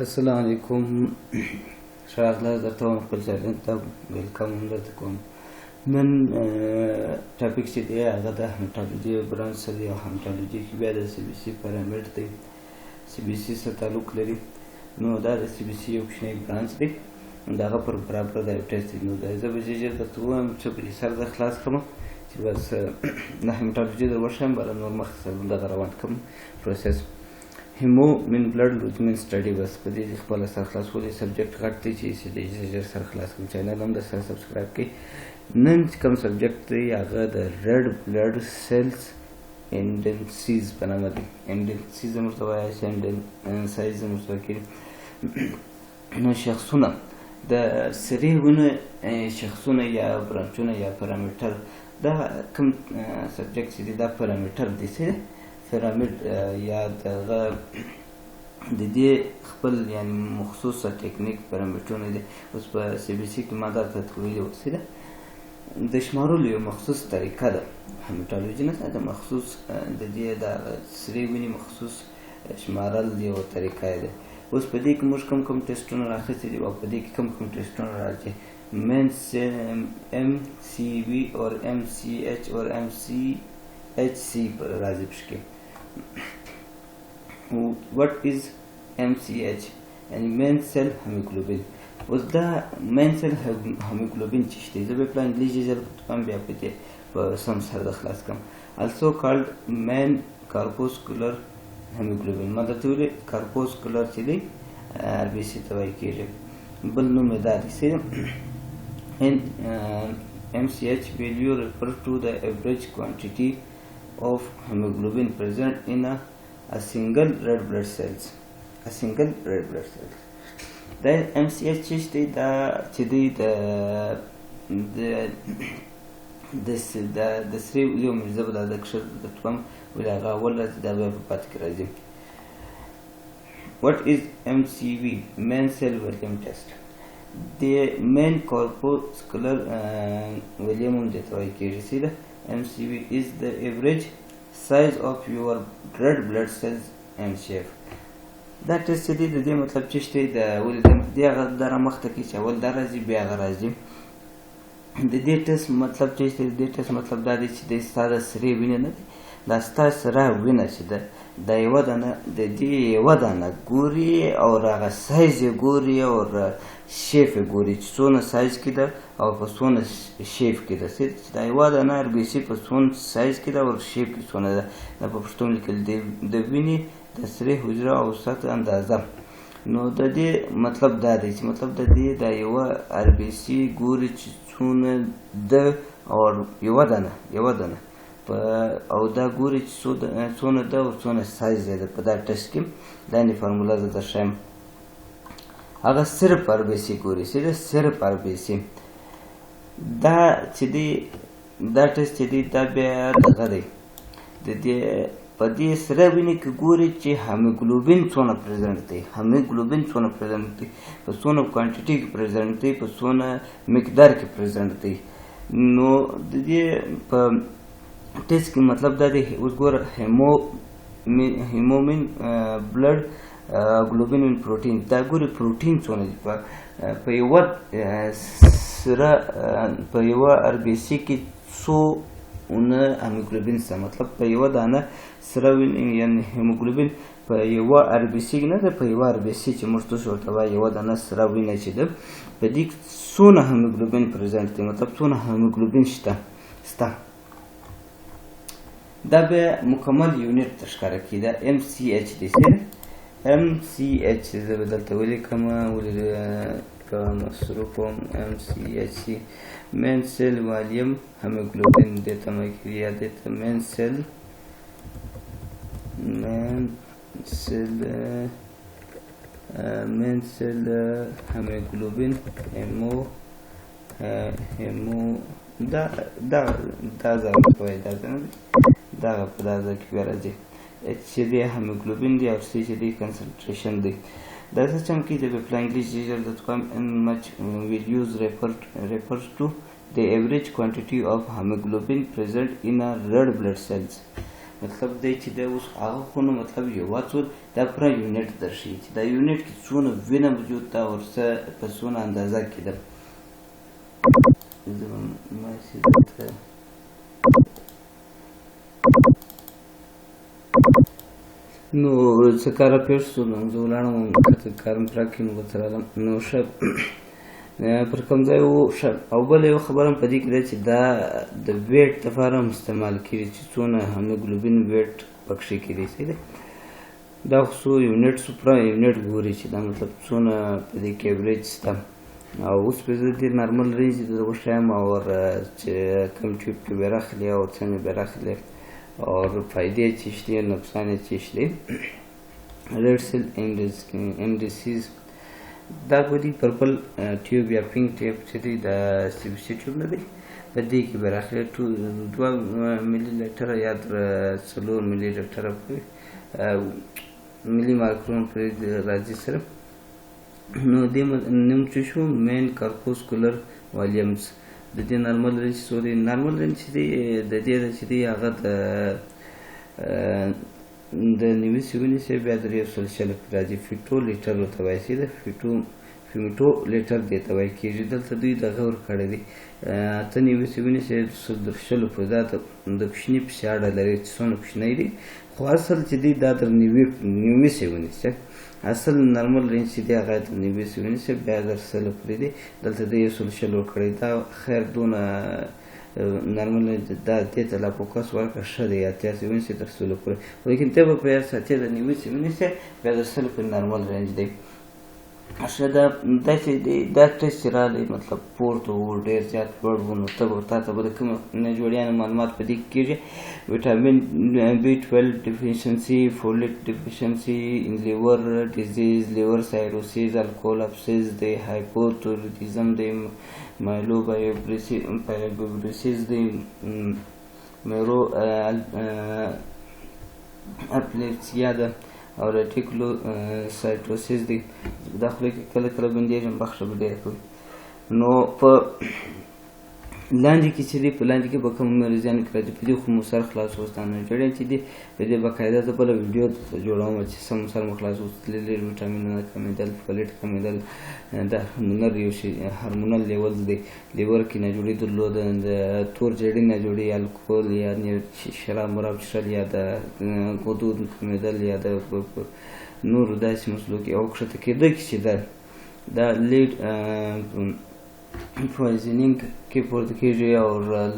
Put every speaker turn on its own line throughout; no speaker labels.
السلام علیکم ښاغلاست درته وایم خپل چینل ته ویلکم هم درته کوم. نن ټاپک چې دی هغه د هیماټالوجي برانچ سره دی او هیماټالوجي کې بیا د سی بي سي پیرامید دی، سی بي سي سره تعلق لري. نو دا د سی بي سي یو کوچنی برانچ دی، د هغه پر برابر دا یو ټیسټ دی. نو دا زه به ژر درته ووایم چې په دې سر زه خلاص کړم چې بس د هیماټالوجي در وښیم، بله نور مخکې سره دغه روان کړم پروسس. هیمو من بلډ لوزمن سټډي، بس په دې خپله سر خلاصولې سبجیکټ غټ دی چې زه ژر سر خلاص کړم. چینل هم در سره سبسکرایب کړئ. نن چې کوم سبجیکټ دی هغه د ریډ بلډ سیلز انډنسیز په نامه دی. انډنسیز هم ورته وایي چې انډنسایز هم ورته کېږي. نو شخصونه د سرې ونې شخصونه یا برانچونه یا پرامیټر، دا کوم سبجیکټ چې دی دا پرامیټر دی چې پیرامید یا دغه د دې خپل یعنی مخصوصه ټکنیک پیرامټونه دي. اوس په سی بي سي کې ما درته ویلي وسیله د شمارلو یو مخصوص طریقه ده. هیماټالوجي نه د مخصوص د دې د سرې ونې مخصوص شمارل یو طریقه ده. اوس په دې کې موږ کوم کوم ټیسټونه راخیستي دي او په دې کې کوم کوم ټیسټونه راځي. MCV or MCH or MCHC راځي پکې. What is MCH یعنی مین سیل هیموګلوبین. اوس دا مین سیل هیموګلوبین چې شته زه به په انګلیزي ژبه کوم بیا په دې په سم سره د خلاص کوم. also called main corpuscular hemoglobin. ما درته ویلي کارپوسکولر چې دی ار بي سي ته وایي کېږي، بل نوم یې دا دی چې MCH value refer to the average quantity of hemoglobin present in a single red blood cells. A single red blood cells. The MCH چې دا چې دی د سرې یو مرزبه د اکشر د توم ولا هغه ولا د بیا په پات کې راځي. What is MCV? Main cell volume test. The main corpuscular volume د توای کېږي چې MCV is the average size of your red blood cells MCF. دا ټیسټ دی د دې مطلب چې شته د ولې د هغه در مخته کې چې اول دا راځي بیا هغه راځي. د دې ټیسټ مطلب چې شته د دې ټیسټ مطلب دا دی چې د ستاسو سرې وینه نه دی، دا ستاسو سره وینه چې ده د یوه دانه د دې یوه دانه ګوري او هغه سایز یې ګوري او شیف یې ګوري چې څونه سایز کې ده او په څونه شیف کې ده. چې دا یوه دانه ار بي سي په څونه سایز کې ده او شیف کې څونه ده. دا په پښتو لیکل د وینې د سرې حجره او سطح اندازه. نو د دې مطلب دا دی چې مطلب د دې دا یوه ار بي سي ګوري چې څونه ده او یوه دانه او دا ګوري چې څونه ده او څونه سایز یې ده. په دا ټیسټ کې لاندې فارموله زه درښیم. هغه صرف ار بي سي ګوري، صرف ار بي سي. دا چې دی دا ټیسټ چې دی دا بیا دغه دی د دې په دې سره وینې کې ګوري چې هیموګلوبین څونه پرزنټ دی، هیموګلوبین څونه پرزنټ دی، په څونه کوانټیټي کې پرزنټ دی، په څونه مقدار کې پرزنټ دی. نو د دې په ټیسټ کې مطلب دا دی. اوس ګوره هیمومین بلډ ګلوبین ان پروټین، دا ګوري پروټین څونه دی په یوه سره په یوه ار بي سي کې څونه هیموګلوبین سره مطلب په یوه دانه سره یعنی هیموګلوبین په یوه ار بي سي نه ده، په یوه ار بي سي چې موږ تاسو ورته وایو یوه دانه سره وینه چې ده په دې کې څونه هیموګلوبین پرزنټ دی، مطلب څونه هیموګلوبین شته. دا به مکمل یونټ تشکاره کی. دا MCH دی سره MCH زه به دلته ولیکم مصروف MCH مین سیل والیم هیموګلوبین دیتا مایکریا دیتا مین سیل هیموګلوبین دا ځای کوي دا په دا ځای کې راځي چې دی هیموګلوبین دی او چې دی کنسنټریشن دی. دا څه چم کې د planglish.com in much will use refers to the average quantity of hemoglobin present in a red blood cells. مطلب دی چې د اوس هغه خو نو مطلب یو واڅول دا پوره یونټ درشي چې دا یونټ کې څونه وینه وجود ته ورسه په څونه اندازه کې ده نو څه کاره پېښ شو نو زه ولاړم کارم پوره کړي نو ورته رالم نو ښه پر کوم ځای و ښه او بله یوه خبره هم په دې کې ده چې دا د ویټ دپاره هم استعمال کېږي چې څونه هیموګلوبین ویټ پکښې کېدی شي ده دا خو څو یونټ څو پوره یونټ ګوري چې دا مطلب څونه په دې کې ایوریج شته او اوس به زه دې نارمل رینج د وښیم اور چې کوم ټیوب کې به راخلي او څنګه به راخلي और फायदे चीज़ नुकसान चीज़ red cell indices دا ګودي پرپل ټیوب یا پینک ټیوب چې دی د سی بي سي ټیوب نه دی په دې کې به راخلي 2 ملي لیټر یا 4 ملي لیټر ملي مایکرون پر راځي سره نو دې نوم چې شو مین کارپوسکولر والیومز د دې نارمل رینج څو دی نارمل رینج چې دی د دې چې دی هغه د نوي سیونی سه بیا درې سل شل راځي فیټو لیټر ورته وایي چې د فیټو لیټر دی ته وایي کېږي دلته دوی دغه ورکړی دی ته نوي سیونی سه د شلو په دا د کوچني پساړه لري چې څونه کوچنی دی خو اصل چې دی دا د نوي سیونی سه اصل نارمل رینج چې دی هغه د نوي سیونی سه بیا در سل پرې دی دلته د یو سل شل ورکړی دا خیر دونه نارمل دا دې ته لا فوکس ورکړه ښه دی اتیا سیونی سه تر سلو پورې لیکن ته به په یاد ساتې د نوي سیونی سه بیا د سلو پورې نارمل رینج دی ښه دا چې دی دا ټیسټ چې راغلی مطلب پورته و ډېر زیات لوړ و نو ته به تا ته به د کومه نجوړیانو معلومات په دې کې کېږي ویټامین B12 ډیفیشنسي فولیټ ډیفیشنسي لیور ډیزیز لیور سایروسیز الکول ابسیس دی هایپوتوریدیزم دی مایلوبایوبریسیس دی میرو اپلیپسیا ده او ریټیکولو سایټوسیس دی دا خوله کې کله کله بندېږي بخښه به ډېره کوي نو په لاندې کې چې دی په لاندې کې به کوم مریضان کې راځي په دې خو مو سر خلاص اوس دا نجوړیان چې دی په دې باقاعده زه بله ویډیو درته جوړوم چې سم سر مو خلاص اوس تللي ویټامینونه کمېدل فولیټ کمېدل دا هارمونل لیولز دی لیور کې نجوړي درلوده د تور جړي نجوړي الکول یا شراب مراب څښل یا د ګودو کمېدل یا د نورو داسې مسلو کې او کښته کېده چې دا لیډ پویزنینګ کې پورته کېږي او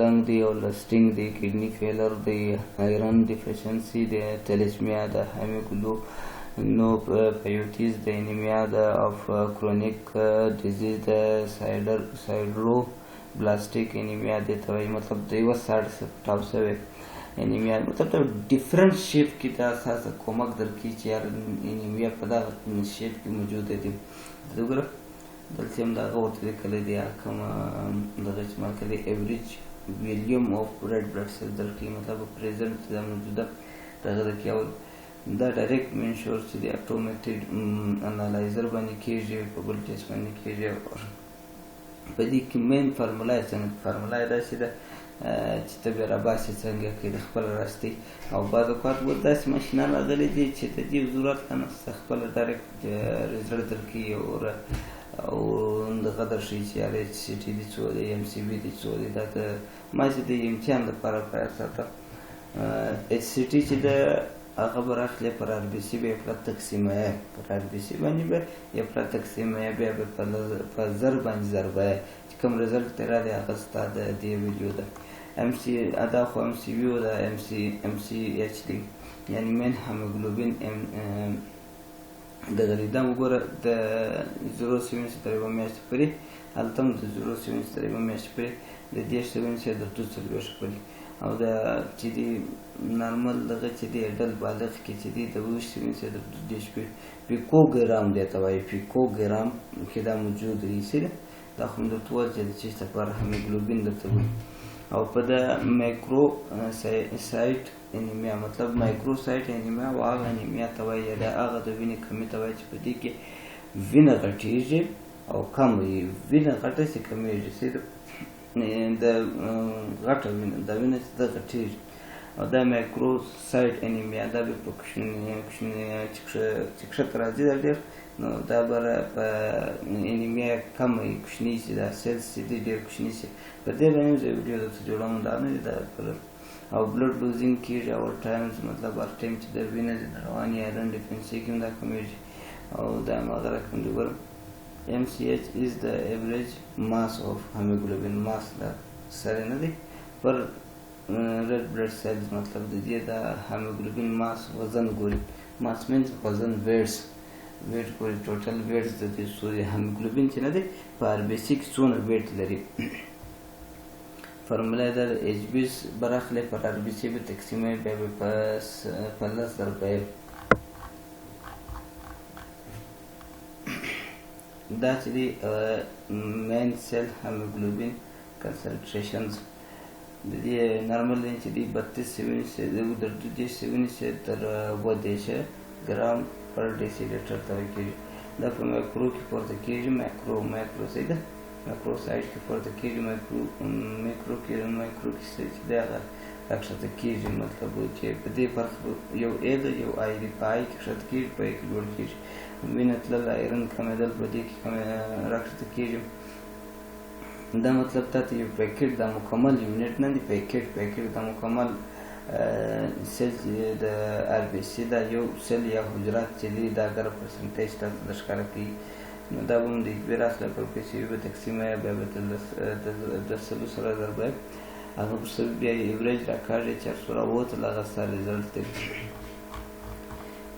لنګ دی او لسټینګ دی کډني فیلر دی آیرن ډیفیشنسي دی تلیسمیا د هیموګلوبینوپیوټیز د انیمیا د اف کرونیک ډیزیز د سایډرو بلاستیک انیمیا دی ته وایي مطلب د یوه ساړه ټاپ شوی انیمیا مطلب د ډیفرنٹ شیپ کې دا اساسه کومک درکوي چې یار انیمیا په دغه شیپ کې موجوده دی وګوره دلته هم د هغه ورته لیکلی دی کومه دغه استعمال کړی ایوریج ویلیوم آف ریډ بلډ سیل درکوي مطلب پریزنټ دا موجوده دغه درکوي او دا ډایرکټ منشور چې دی اټومیټډ انالایزر باندې کېږي په بل ټیسټ باندې کېږي په دې کې مین فارمولا یې څنګه فارمولا یې داسې ده چې ته بیا راباسې څنګه کړي د خپله راستي او بعض اوقات به داسې ماشینان راغلي دي چې د دې ضرورت نه نشته خپله ډایرکټ رزلټ درکوي او دغه درښیي چې یار ایچ سی ټي دي څو دی ایم سی بي دي څو دی دا ته ما چې د امتحان دپاره باید ساته ایچ سی ټي چې ده هغه به راخلې پر آر بي سي به یې پوره تقسیمویې پر آر بي سي باندې به یې پوره تقسیمویې بیا به په زر باندې ضربویې چې کوم رزلټ ترې راغلی هغه ستا د دې ویډیو ده ایم سی دا خو ایم سی وي ده ایم سی ایچ دی یعنې مین هیموګلوبین دغه دی دا وګوره د 0.7 تر یوه میاشتې پورې هلته هم د 0.7 تر یوه میاشتې پورې د 10.7 تر 2.4 پورې او دا چې دی نارمل دغه چې دی ډل بالغ کې چې دی د 20.7 تر 2.10 پورې پیکوګرام دی ته وایي پیکوګرام کې دا موجود دی سره دا خو مې درته وویل چې د چیز لپاره هیموګلوبین درته وایي او په د مایکرو سایټ انیمیا مطلب مایکرو سایټ انیمیا او هغه انیمیا ته وایي یا د هغه د وینې کمي ته وایي چې په دې کې وینه غټېږي او کم وي وینه غټه چې کمېږي چې د غټه وینه دا وینه چې ده غټېږي او دا مایکروسایټ انیمیا دا به په کوچني چې کښته راځي دا ډېر نو دا به په انیمیا کمه وي کوچني شي دا سیلز چې دي ډېر کوچني شي په دې باندې زه ویډیو درته جوړوم دا نه دي دا او بلډ لوزینګ کېږي او ټایمز مطلب هر ټایم چې د وینه د رواني ایرن ډیفینسي کې هم دا کمیږي او دا هماغه رقم دی ګورم MCH is the average mass of hemoglobin mass دا سره نه دی پر red blood cells مطلب د دې د hemoglobin mass وزن ګوري mass means وزن weight ګوري ټوټل weight د دې سوري hemoglobin چې نه دی په RBC کې څونه weight لري فرموله دا د HBs براخله پر RBC به تقسیمه بیا به په لس ضربه دا چې دی مین سیل هیموګلوبین کنسنټریشنز د دې نارمل رینج چې دی 32 سے تر 2 ګرام پر ډیسی لیټر ته کېږي دا په مایکرو کې پورته کېږي مایکرو سیده مایکرو سایډ کې پورته کېږي مایکرو کې چې دی هغه راکښته کېږي مطلب چې په دې فرق یو ای ده یو آی دی په آی کې کښته کېږي په ای کې لوړ کېږي وینه تلل ایرن کمېدل په دې کې راکښته کېږي دا مطلب تا ته یو پیکټ دا مکمل یونټ نه دی پیکټ دا مکمل سیل د آر بي سي دا یو سیل یا حجرات چې دي دا اگر پرسنټیج تاسو د ښکاره کوي نو دا به هم د اجبار اصله پر پیسې به تقسیمه یا بیا به د سلو سره ضربه هغه پر سل بیا ایوریج راکاږي 408 هغه ستا ریزلټ دی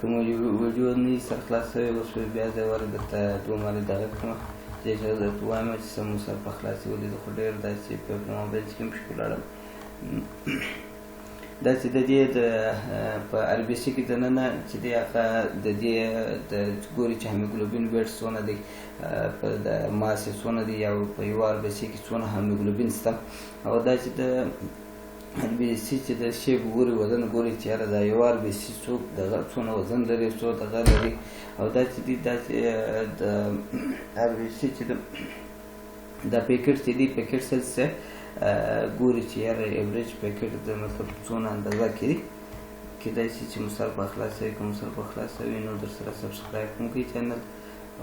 که مو ویډیو نه سر خلاص شوی اوس بیا زه ور درته دومره دغه کړم چې درته وایم چې څه مو سر په خلاصېولي زه خو ډېر داسې په موبایل کې مشکل ولاړم دا چې د دې په RBC کې دننه چې دی هغه د دې د ګوري چې هیموګلوبین ویټ څونه دی په د ماس څونه دی یا په یو RBC کې څونه هیموګلوبین شته او دا چې د RBC چې د شیب ګوري وزن ګوري چې دا یو RBC څوک دغه څونه وزن لري څو دغه لري او دا چې دی دا چې د RBC چې د پیکټ چې دی پیکټ سیل څه ګوري چې یاره ایوریج پیکټ د مطلب څونه اندازه کړي کېدای شي چې مثال په خلاص وي که مثال په خلاص وي نو در سره سبسکرایب هم کړئ چینل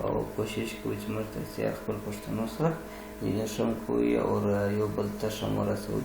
او کوشش کوئ چې موږ ته خپل پښتنو سره یې شم کوئ او یو بل ته شم ورسوئ